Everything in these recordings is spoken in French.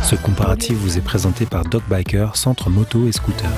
Ce comparatif vous est présenté par Doc Biker, centre moto et scooter.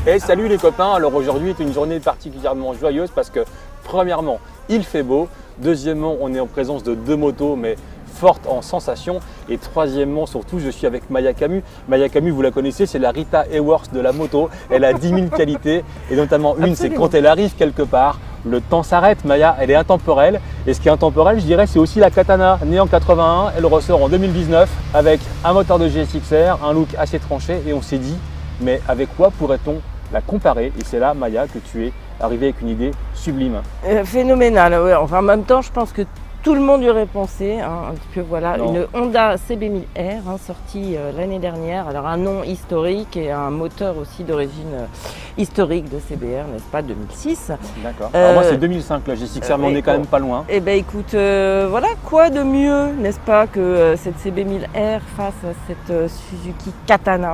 Et salut les copains, alors aujourd'hui est une journée particulièrement joyeuse parce que premièrement il fait beau, deuxièmement on est en présence de deux motos mais fortes en sensations et troisièmement surtout je suis avec Maya Camus. Maya Camus vous la connaissez, c'est la Rita Hayworth de la moto, elle a 10 000 qualités et notamment une c'est quand elle arrive quelque part, le temps s'arrête. Maya elle est intemporelle et ce qui est intemporel je dirais c'est aussi la Katana, née en 81, elle ressort en 2019 avec un moteur de GSX-R, un look assez tranché et on s'est dit mais avec quoi pourrait-on la comparer, et c'est là Maya que tu es arrivée avec une idée sublime. Phénoménal, ouais. Enfin, en même temps je pense que tout le monde y aurait pensé, hein, un petit peu, voilà, une Honda CB1000R sortie l'année dernière, alors un nom historique et un moteur aussi d'origine historique de CBR, n'est-ce pas, 2006. D'accord, alors moi c'est 2005 la GSX-R, mais on est quand même pas loin. Eh bien écoute, voilà, quoi de mieux, n'est-ce pas, que cette CB1000R face à cette Suzuki Katana.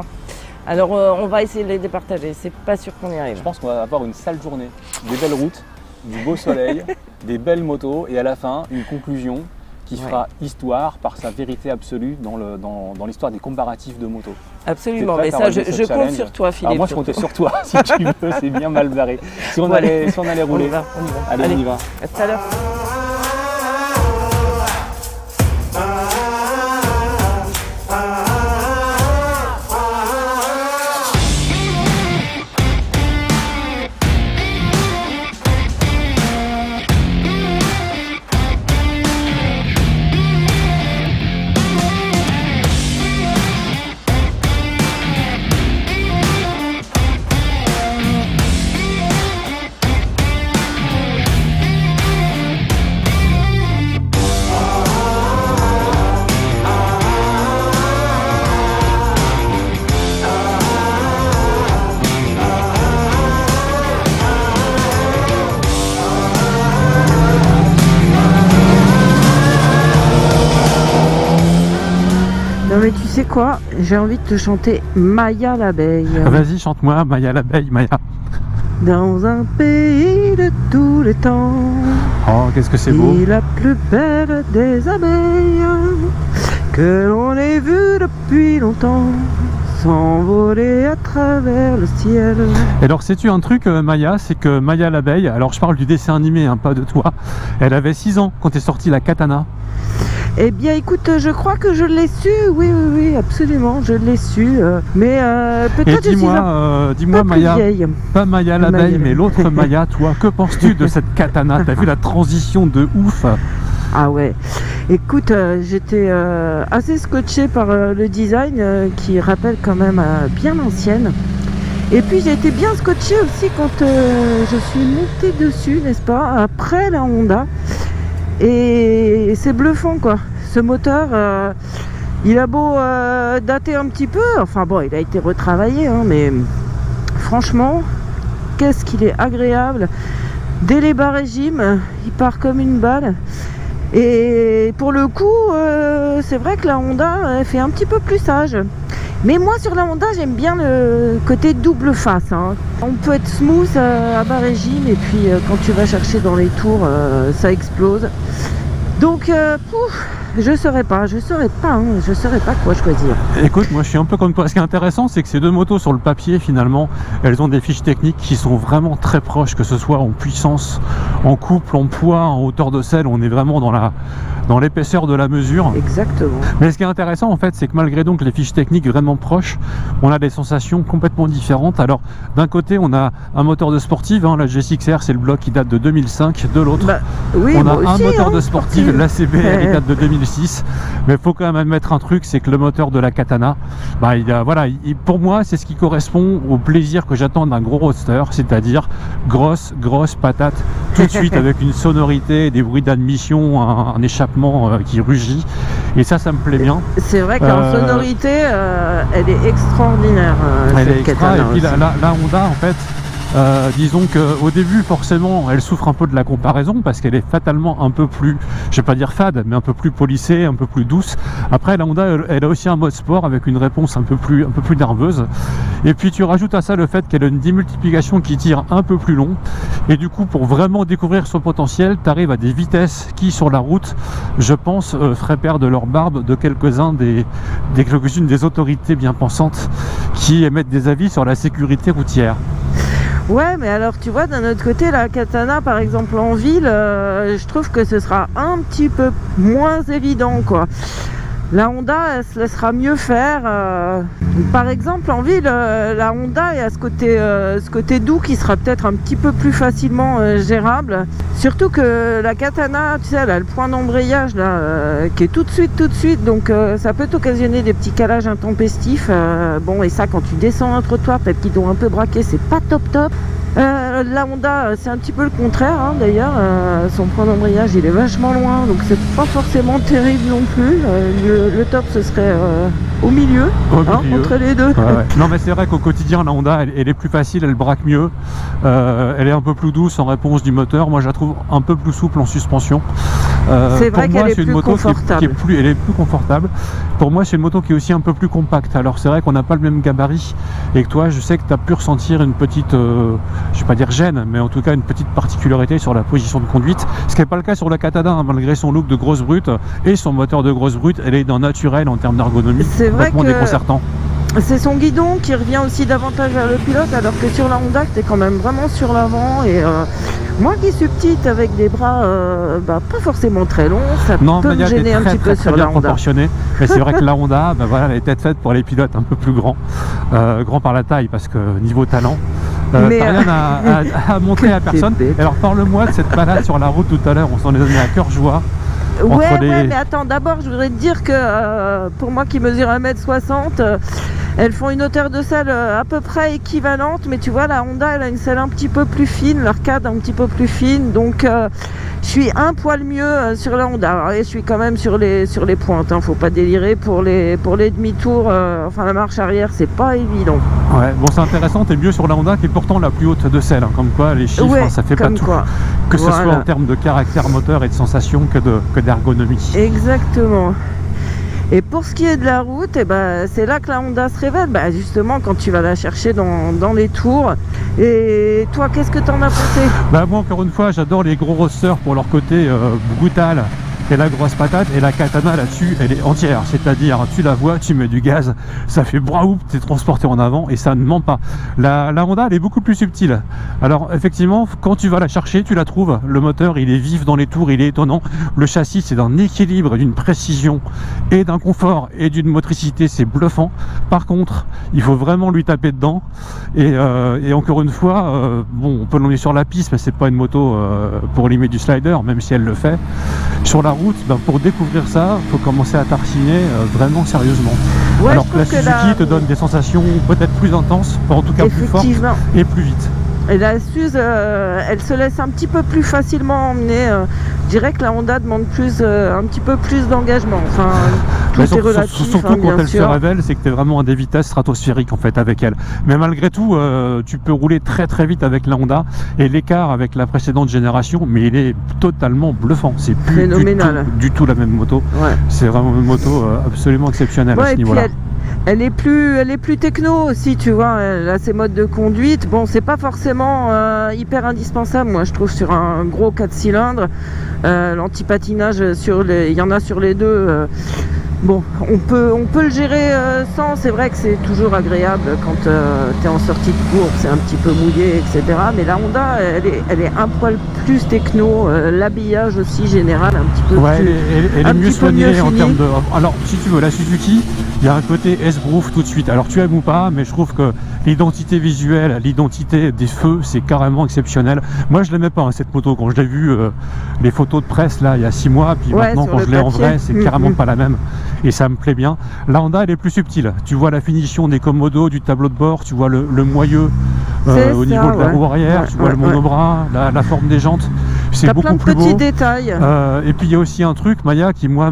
Alors on va essayer de les départager, c'est pas sûr qu'on y arrive. Je pense qu'on va avoir une sale journée, des belles routes, du beau soleil, des belles motos et à la fin une conclusion qui fera histoire par sa vérité absolue dans l'histoire des comparatifs de motos. Absolument, mais ça je compte sur toi Philippe. Alors moi je comptais sur toi, si tu veux, c'est bien mal barré. Si on allait rouler, on y va. Allez, on y va. À tout à l'heure. Non mais tu sais quoi, j'ai envie de te chanter Maya l'abeille. Vas-y, chante-moi Maya l'abeille, Maya. Dans un pays de tous les temps. Oh, qu'est-ce que c'est beau. Et la plus belle des abeilles que l'on ait vue depuis longtemps s'envoler à travers le ciel. Et alors sais-tu un truc Maya, c'est que Maya l'abeille, alors je parle du dessin animé, hein, pas de toi, elle avait 6 ans quand est sortie la Katana. Eh bien écoute, je crois que je l'ai su, oui, absolument, je l'ai su, mais peut-être dis-moi Maya, pas Maya l'abeille, mais l'autre Maya, toi, que penses-tu de cette Katana? T'as vu la transition de ouf? Ah ouais, écoute, j'étais assez scotché par le design qui rappelle quand même bien l'ancienne. Et puis j'ai été bien scotché aussi quand je suis montée dessus, n'est-ce pas, après la Honda. Et c'est bluffant quoi, ce moteur, il a beau dater un petit peu, enfin bon il a été retravaillé, hein, mais franchement, qu'est-ce qu'il est agréable. Dès les bas régimes, il part comme une balle. Et pour le coup, c'est vrai que la Honda elle fait un petit peu plus sage. Mais moi sur la Honda j'aime bien le côté double face, hein. On peut être smooth à bas régime et puis quand tu vas chercher dans les tours ça explose. Donc je saurais pas quoi choisir. Écoute, moi je suis un peu comme toi. Ce qui est intéressant, c'est que ces deux motos sur le papier, finalement, elles ont des fiches techniques qui sont vraiment très proches, que ce soit en puissance, en couple, en poids, en hauteur de selle. On est vraiment dans l'épaisseur de la mesure. Exactement. Mais ce qui est intéressant en fait, c'est que malgré donc les fiches techniques vraiment proches, on a des sensations complètement différentes. Alors d'un côté, on a un moteur de sportive, hein, la GSX-R, c'est le bloc qui date de 2005. De l'autre, oui, on a aussi, un moteur hein, de sportive, la CBR, il date de 2006. Mais il faut quand même admettre un truc, c'est que le moteur de la Katana, pour moi, c'est ce qui correspond au plaisir que j'attends d'un gros roadster, c'est-à-dire grosse patate, tout de suite avec une sonorité, des bruits d'admission, un échappement qui rugit. Et ça me plaît bien. C'est vrai qu'en sonorité, elle est extraordinaire. Elle est extra. Et puis la Honda, en fait, Disons qu'au début, forcément, elle souffre un peu de la comparaison parce qu'elle est fatalement un peu plus, je vais pas dire fade, mais un peu plus polissée, un peu plus douce. Après, la Honda, elle a aussi un mode sport avec une réponse un peu plus nerveuse. Et puis, tu rajoutes à ça le fait qu'elle a une démultiplication qui tire un peu plus long. Et du coup, pour vraiment découvrir son potentiel, tu arrives à des vitesses qui, sur la route, je pense, feraient perdre leur barbe de quelques-unes des autorités bien pensantes qui émettent des avis sur la sécurité routière. Ouais, mais alors tu vois, d'un autre côté, la Katana, par exemple, en ville, je trouve que ce sera un petit peu moins évident, quoi. La Honda, elle se laissera mieux faire. Par exemple, en ville, la Honda a ce côté doux qui sera peut-être un petit peu plus facilement gérable. Surtout que la Katana, tu sais, elle a le point d'embrayage là, qui est tout de suite. Donc ça peut t'occasionner des petits calages intempestifs. Bon, et ça, quand tu descends un trottoir, peut-être qu'ils t'ont un peu braqué, c'est pas top. La Honda, c'est un petit peu le contraire, hein, d'ailleurs. Son point d'embrayage, il est vachement loin, donc c'est pas forcément terrible non plus. Le top, ce serait au milieu, entre les deux. Ouais. Non, mais c'est vrai qu'au quotidien, la Honda, elle est plus facile, elle braque mieux. Elle est un peu plus douce en réponse du moteur. Moi, je la trouve un peu plus souple en suspension. C'est vrai qu'elle est plus confortable. Elle est plus confortable. Pour moi, c'est une moto qui est aussi un peu plus compacte. Alors, c'est vrai qu'on n'a pas le même gabarit. Et que toi, je sais que tu as pu ressentir une petite, je vais pas dire gêne, mais en tout cas une petite particularité sur la position de conduite. Ce qui n'est pas le cas sur la Katana, hein, malgré son look de grosse brute et son moteur de grosse brute, elle est d'un naturel en termes d'ergonomie. C'est vrai que déconcertant. C'est son guidon qui revient aussi davantage vers le pilote, alors que sur la Honda, tu es quand même vraiment sur l'avant. Et moi qui suis petite avec des bras pas forcément très longs, ça peut me gêner un petit peu sur la Honda. Mais c'est vrai que la Honda, voilà, elle est peut-être faite pour les pilotes un peu plus grands, grands par la taille, parce que niveau talent, t'as rien à montrer à personne. Alors parle-moi de cette balade sur la route tout à l'heure, on s'en est donné à cœur joie. Ouais, mais attends, d'abord je voudrais te dire que pour moi qui mesure 1m60, elles font une hauteur de selle à peu près équivalente, mais tu vois, la Honda, elle a une selle un petit peu plus fine, l'arcade un petit peu plus fine, donc je suis un poil mieux sur la Honda. Alors, je suis quand même sur les pointes, hein, faut pas délirer pour les demi-tours, enfin la marche arrière, c'est pas évident. Ouais, bon, c'est intéressant, t'es mieux sur la Honda qui est pourtant la plus haute de selle, hein, comme quoi les chiffres, ouais, ça fait pas tout, quoi. Que ce soit en termes de caractère moteur et de sensation que d'ergonomie. Exactement. Et pour ce qui est de la route, c'est là que la Honda se révèle, justement quand tu vas la chercher dans les tours. Et toi, qu'est-ce que tu en as pensé? Moi, encore une fois, j'adore les gros roadsters pour leur côté brutal et la grosse patate, et la Katana là-dessus, elle est entière, c'est-à-dire tu la vois, tu mets du gaz, ça fait braoup, tu es transporté en avant et ça ne ment pas. La Honda, elle est beaucoup plus subtile. Alors effectivement, quand tu vas la chercher, tu la trouves, le moteur il est vif dans les tours, il est étonnant, le châssis c'est d'un équilibre, d'une précision et d'un confort et d'une motricité, c'est bluffant. Par contre, il faut vraiment lui taper dedans et encore une fois, bon, on peut l'emmener sur la piste, mais c'est pas une moto pour limer du slider, même si elle le fait. Sur la route, pour découvrir ça, il faut commencer à tartiner vraiment sérieusement. Ouais, alors que la Suzuki te donne des sensations peut-être plus intenses, en tout cas plus fortes et plus vite. Et la Suze, elle se laisse un petit peu plus facilement emmener. Je dirais que la Honda demande un petit peu plus d'engagement. Enfin, tout est relatif. Surtout quand elle se révèle, c'est que tu es vraiment à des vitesses stratosphériques en fait avec elle. Mais malgré tout, tu peux rouler très très vite avec la Honda et l'écart avec la précédente génération, mais il est totalement bluffant. C'est plus du tout la même moto. Ouais. C'est vraiment une moto absolument exceptionnelle à ce niveau-là. Elle est plus techno aussi, tu vois. Elle a ses modes de conduite. Bon, c'est pas forcément hyper indispensable, moi je trouve, sur un gros 4 cylindres. L'antipatinage, il y en a sur les deux. Bon, on peut le gérer sans. C'est vrai que c'est toujours agréable quand tu es en sortie de course, c'est un petit peu mouillé, etc. Mais la Honda, elle est un poil plus techno. L'habillage aussi général, un petit peu plus. Elle est mieux soignée en termes de. Alors, si tu veux, la Suzuki, il y a un côté S-Groove tout de suite. Alors, tu aimes ou pas, mais je trouve que l'identité visuelle, l'identité des feux, c'est carrément exceptionnel. Moi, je l'aimais pas, hein, cette moto. Quand je l'ai vue, les photos de presse, là, il y a 6 mois, puis maintenant, quand je l'ai en vrai, c'est carrément pas la même. Et ça me plaît bien. La Honda, elle est plus subtile. Tu vois la finition des commodos, du tableau de bord, tu vois le moyeu au niveau de la roue arrière, tu vois le monobras, la forme des jantes. C'est T'as beaucoup plein de plus petits beau. détails. Et puis il y a aussi un truc, Maya, qui moi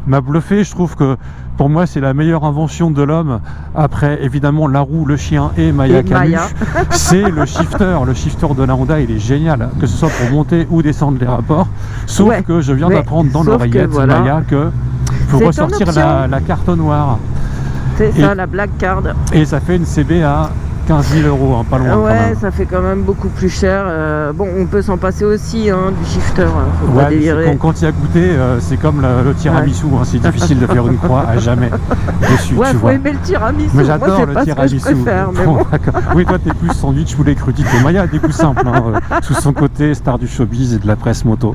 m'a bluffé. Je trouve que pour moi c'est la meilleure invention de l'homme. Après évidemment la roue, le chien et Maya Camus. C'est le shifter. Le shifter de la Honda, il est génial, que ce soit pour monter ou descendre les rapports. Sauf que je viens d'apprendre dans l'oreillette, Maya, que faut ressortir la carte noire. C'est ça, la black card. Et ça fait une CB à 15 000 euros, hein, pas loin. Ouais, ça fait quand même beaucoup plus cher. Bon, on peut s'en passer aussi, hein, du shifter. Faut pas délirer. Quand tu y as goûté, c'est comme le tiramisu. Hein, c'est difficile de faire une croix à jamais dessus. Ouais, tu faut vois. aimer le tiramisu. Mais j'adore moi, le pas tiramisu. Ce que je préfère, mais bon. Oui, toi, t'es plus sandwich ou les crudités. Maya a des goûts simples, hein, sous son côté star du showbiz et de la presse moto.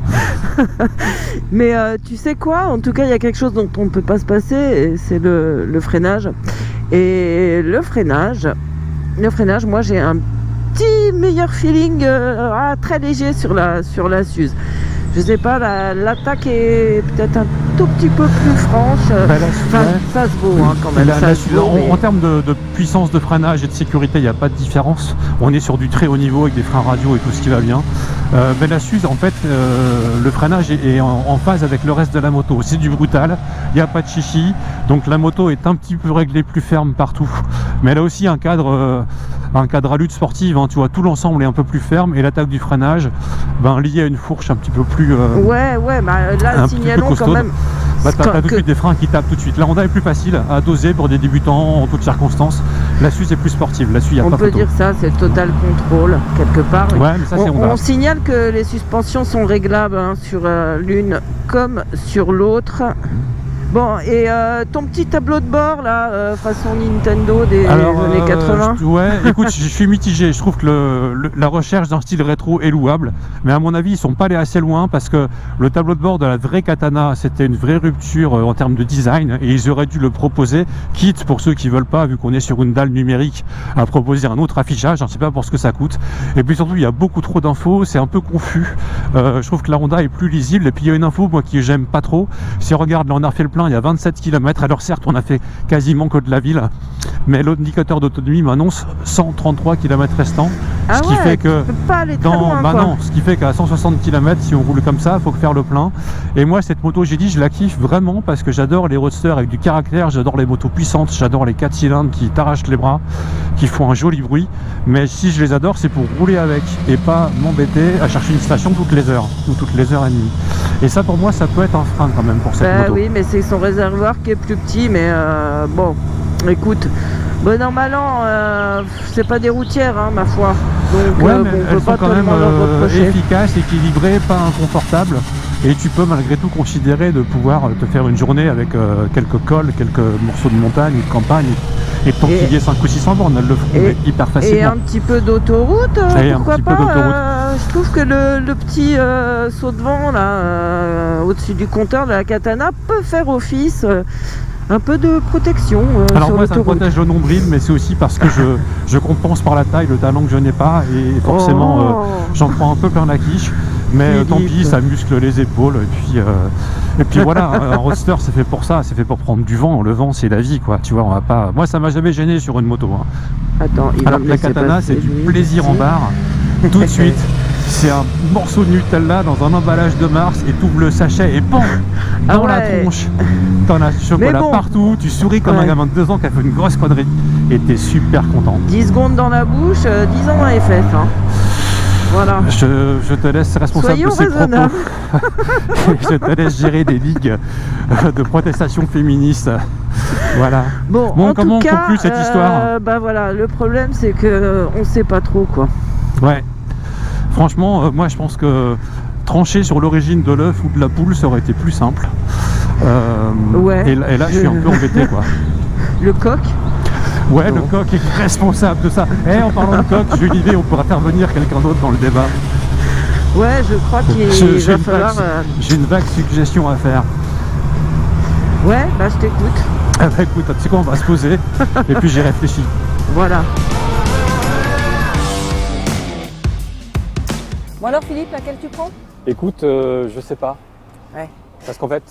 Mais tu sais quoi? En tout cas, il y a quelque chose dont on ne peut pas se passer, et c'est le freinage. Et le freinage, moi j'ai un petit meilleur feeling très léger sur la Suze. Je sais pas, l'attaque est peut-être un tout petit peu plus franche. Ça se vaut hein, quand même. En termes de puissance de freinage et de sécurité, il n'y a pas de différence. On est sur du très haut niveau avec des freins radio et tout ce qui va bien. Mais la Suze, en fait, le freinage est en phase avec le reste de la moto. C'est du brutal, il n'y a pas de chichi. Donc la moto est un petit peu réglée, plus ferme partout. Mais elle a aussi un cadre à lutte sportive. Hein, tu vois, tout l'ensemble est un peu plus ferme. Et l'attaque du freinage, lié à une fourche un petit peu plus... là, signalons quand même... t'as tout de suite des freins qui tapent tout de suite. La Honda est plus facile à doser pour des débutants en toutes circonstances. La Suze est plus sportive. Là-dessus, il n'y a pas photo. On peut dire ça, c'est le total control, quelque part. Ouais, mais ça, c'est Honda. On signale que les suspensions sont réglables hein, sur l'une comme sur l'autre. Bon, et ton petit tableau de bord, là, façon Nintendo des années 80 écoute, je suis mitigé. Je trouve que la recherche d'un style rétro est louable. Mais à mon avis, ils sont pas allés assez loin parce que le tableau de bord de la vraie Katana, c'était une vraie rupture en termes de design. Et ils auraient dû le proposer, quitte pour ceux qui veulent pas, vu qu'on est sur une dalle numérique, à proposer un autre affichage. Je ne sais pas pour ce que ça coûte. Et puis surtout, il y a beaucoup trop d'infos. C'est un peu confus. Je trouve que la Honda est plus lisible. Et puis il y a une info, moi, qui j'aime pas trop. Si on regarde, là, on a refait le plein. Il y a 27 km, alors certes on a fait quasiment que de la ville, mais l'indicateur d'autonomie m'annonce 133 km restants, ce qui fait que ce qui fait qu'à 160 km, si on roule comme ça, il faut faire le plein. Et moi cette moto, j'ai dit, je la kiffe vraiment parce que j'adore les roadsters avec du caractère, j'adore les motos puissantes, j'adore les 4 cylindres qui t'arrachent les bras, qui font un joli bruit, mais si je les adore, c'est pour rouler avec et pas m'embêter à chercher une station toutes les heures ou toutes les heures et demie. Et ça pour moi, ça peut être un frein quand même pour cette moto. Oui, mais c'est son réservoir qui est plus petit, mais bon, écoute, bon an mal an, c'est pas des routières, hein, ma foi. Donc mais on elles peut sont pas quand même reprocher. efficaces, équipées, pas inconfortables. Et tu peux malgré tout considérer de pouvoir te faire une journée avec quelques cols, quelques morceaux de montagne ou de campagne et t'enquiller 5 ou 600 bornes, elles le feront hyper facilement. Et un petit peu d'autoroute, pourquoi pas. Je trouve que le petit saut de vent là, au-dessus du compteur de la Katana peut faire office un peu de protection. Alors moi ça me protège le nombril, mais c'est aussi parce que je compense par la taille le talent que je n'ai pas et forcément j'en prends un peu plein la quiche. Mais tant pis, ça muscle les épaules et puis voilà, un roadster c'est fait pour ça, c'est fait pour prendre du vent. Le vent c'est la vie quoi, tu vois, on va pas. Moi ça m'a jamais gêné sur une moto. Hein. Attends, alors que la Katana c'est du plaisir en barre, tout de suite. C'est un morceau de Nutella dans un emballage de Mars et t'ouvres le sachet et pan dans la tronche. T'en as du chocolat partout, tu souris comme un gamin de 2 ans qui a fait une grosse connerie et t'es super content. 10 secondes dans la bouche, 10 ans dans les fesses. Hein. Voilà. Je te laisse responsable de ces propos. Je te laisse gérer des ligues de protestation féministe. Voilà. Bon comment on conclut cette histoire? Voilà, le problème c'est que on sait pas trop quoi. Ouais. Franchement, moi je pense que trancher sur l'origine de l'œuf ou de la poule, ça aurait été plus simple. Et là, je suis un peu embêté, quoi. Le coq? Ouais, le coq est responsable de ça. En parlant de coq, j'ai une idée, on pourra faire venir quelqu'un d'autre dans le débat. Ouais, je crois qu'il va falloir... J'ai une vague suggestion à faire. Ouais, je t'écoute. Écoute, tu sais quoi, on va se poser, et puis j'y réfléchis. Voilà. Bon alors Philippe, laquelle tu prends? Écoute, je sais pas. Ouais. Parce qu'en fait,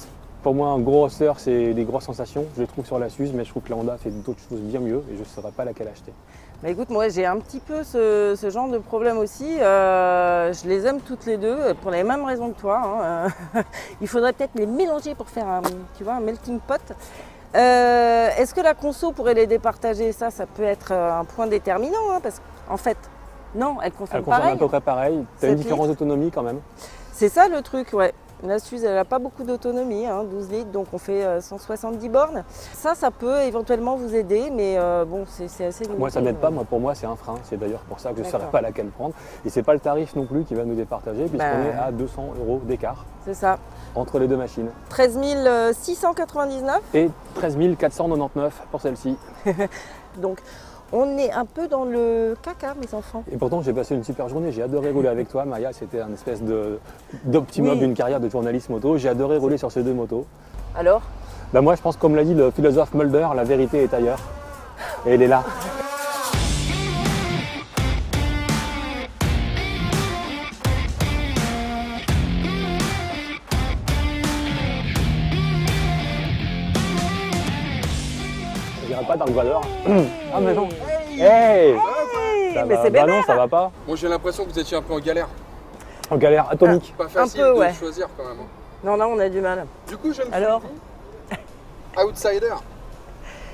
Pour moi, un gros roster, c'est des grosses sensations. Je le trouve sur la Suze, mais je trouve que la Honda fait d'autres choses bien mieux et je ne saurais pas laquelle acheter. Bah écoute, moi j'ai un petit peu ce genre de problème aussi. Je les aime toutes les deux pour les mêmes raisons que toi. Hein. Il faudrait peut-être les mélanger pour faire un melting pot. Est-ce que la conso pourrait les départager? Ça peut être un point déterminant, hein, parce qu'en fait, non, elles consomment pareil. À peu près pareil. Tu as une différence d'autonomie quand même. C'est ça le truc, ouais. La Suze, elle n'a pas beaucoup d'autonomie, hein, 12 litres, donc on fait 170 bornes. Ça peut éventuellement vous aider, mais bon, c'est assez limité. Moi, ça m'aide pas. Pour moi, c'est un frein. C'est d'ailleurs pour ça que je ne saurais pas laquelle prendre. Et c'est pas le tarif non plus qui va nous départager, puisqu'on est à 200 € d'écart. C'est ça. Entre les deux machines. 13 699 et 13 499 pour celle-ci. Donc, on est un peu dans le caca, mes enfants. Et pourtant, j'ai passé une super journée. J'ai adoré rouler avec toi, Maya. C'était un espèce d'optimum d'une carrière de journaliste moto. J'ai adoré rouler sur ces deux motos. Alors? Bah moi, je pense, comme l'a dit le philosophe Mulder, la vérité est ailleurs. Et elle est là. Je dirais pas Dark Vador. Ah mais non. Hey, mais c'est bah non, ça va pas. Moi j'ai l'impression que vous étiez un peu en galère. En galère atomique. Pas facile peu, de ouais. choisir quand même. Non, on a du mal. Du coup, je me suis Alors dit, outsider.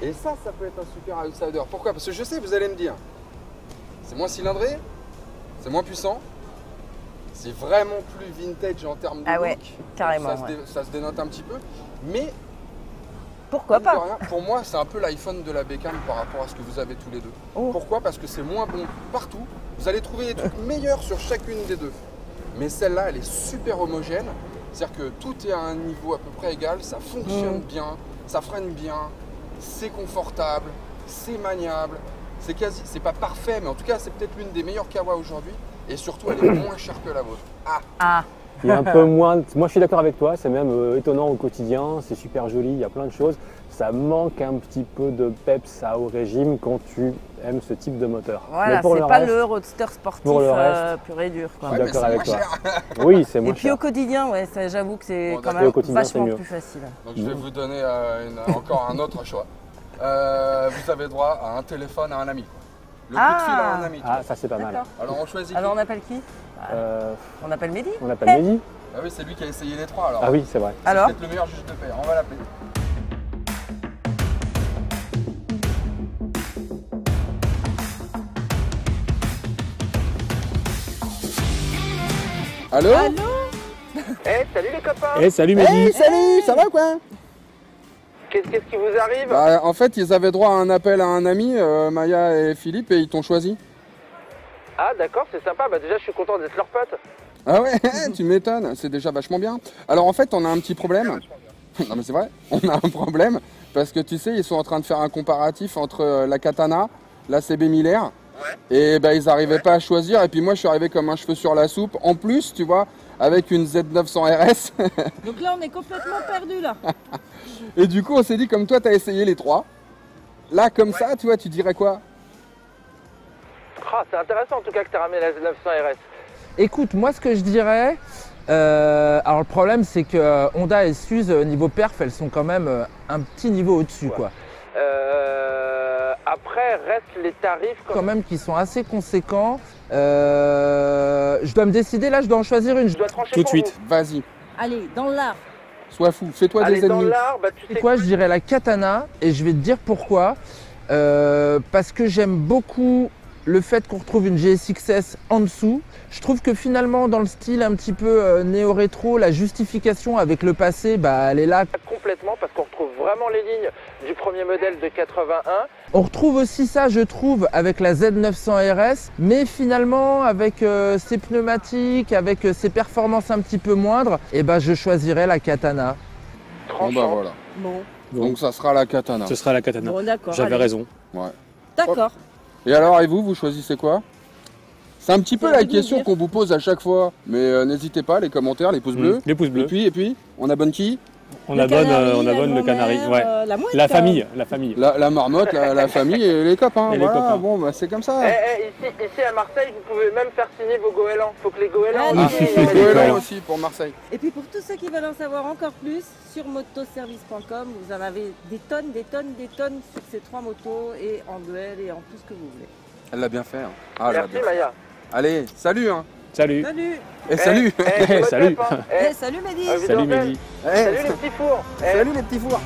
Et ça peut être un super outsider. Pourquoi? Parce que je sais, vous allez me dire, c'est moins cylindré, c'est moins puissant, c'est vraiment plus vintage en termes de ouais, look. carrément. Ça se dénote un petit peu. Mais pourquoi pas? rien, pour moi, c'est un peu l'iPhone de la bécane par rapport à ce que vous avez tous les deux. Oh. Pourquoi? Parce que c'est moins bon partout. Vous allez trouver des trucs meilleurs sur chacune des deux. Mais celle-là, elle est super homogène. C'est-à-dire que tout est à un niveau à peu près égal. Ça fonctionne bien, ça freine bien, c'est confortable, c'est maniable. C'est pas parfait, mais en tout cas, c'est peut-être l'une des meilleures Kawa aujourd'hui. Et surtout, elle est moins chère que la vôtre. Ah. Il y a un peu moins. Moi, je suis d'accord avec toi. C'est même étonnant au quotidien. C'est super joli. Il y a plein de choses. Ça manque un petit peu de peps au régime quand tu aimes ce type de moteur. Voilà, c'est pas le roadster sportif pur et dur. Je suis d'accord avec toi. Oui, c'est moins cher. Et puis au quotidien, ouais, j'avoue que c'est quand même vachement plus facile. Donc je vais vous donner encore un autre choix. Vous avez droit à un téléphone à un ami. Le coup de fil à un ami. Ah, ça c'est pas mal. Alors on choisit. Alors on appelle qui? On appelle Mehdi. On appelle Mehdi. Ah oui, c'est lui qui a essayé les trois alors. Ah oui, c'est vrai. Alors c'est peut-être le meilleur juge de paix. On va l'appeler. Allô? Salut les copains. Salut Mehdi. Salut, ça va quoi? Qu'est-ce qui vous arrive? En fait, ils avaient droit à un appel à un ami, Maya et Philippe, et ils t'ont choisi. Ah d'accord, c'est sympa. Déjà, je suis content d'être leur pote. Ah ouais, tu m'étonnes, c'est déjà vachement bien. Alors en fait, on a un petit problème. Non mais c'est vrai, on a un problème parce que tu sais, ils sont en train de faire un comparatif entre la Katana, la CB Miller. Et ils n'arrivaient pas à choisir. Et puis moi, je suis arrivé comme un cheveu sur la soupe. En plus, tu vois, avec une Z900 RS. Donc là, on est complètement perdu là. Et du coup, on s'est dit, comme toi, tu as essayé les trois. Là, comme ça, tu vois, tu dirais quoi? C'est intéressant en tout cas que tu as ramené la Z900 RS. Écoute, moi ce que je dirais, alors le problème c'est que Honda et Suze niveau perf, elles sont quand même un petit niveau au-dessus quoi. Après restent les tarifs quand même qui sont assez conséquents. Je dois me décider là, je dois en choisir une. Je dois trancher tout de suite. Vas-y. Allez, dans l'art. Sois fou, fais-toi des ennemis. Dans l'art, tu sais quoi, je dirais la Katana et je vais te dire pourquoi. Parce que j'aime beaucoup le fait qu'on retrouve une GSX-S en dessous. Je trouve que finalement dans le style un petit peu néo-rétro, la justification avec le passé, elle est là. Complètement parce qu'on retrouve vraiment les lignes du premier modèle de 81. On retrouve aussi ça, je trouve, avec la Z900 RS, mais finalement avec ses pneumatiques, avec ses performances un petit peu moindres, je choisirais la Katana. Bon voilà. Bon. Donc ça sera la Katana. Ce sera la Katana. Bon, d'accord. J'avais raison. Ouais. D'accord. Et alors, et vous choisissez quoi? C'est un petit peu la question qu'on vous pose à chaque fois. Mais n'hésitez pas, les commentaires, les pouces bleus. Les pouces bleus. Et puis, on abonne qui? On abonne le canari. Ouais. La mouette. La famille. La marmotte, la famille et les copains. Et les voilà, copains. bon, bah, c'est comme ça. Ici à Marseille, vous pouvez même faire signer vos goélands. Faut que les goélands Ah, aussi. oui. Les goélands aussi pour Marseille. Et puis pour tous ceux qui veulent en savoir encore plus, sur motoservice.com, vous en avez des tonnes sur ces 3 motos et en duel et en tout ce que vous voulez. Elle l'a bien fait. Hein. Ah, elle l'a Merci bien fait. Maya. Allez, salut. Hein. Salut. Salut. Et salut. Salut. Salut Mehdi. Salut Mehdi. Eh, Salut les petits fours. Salut les petits fours.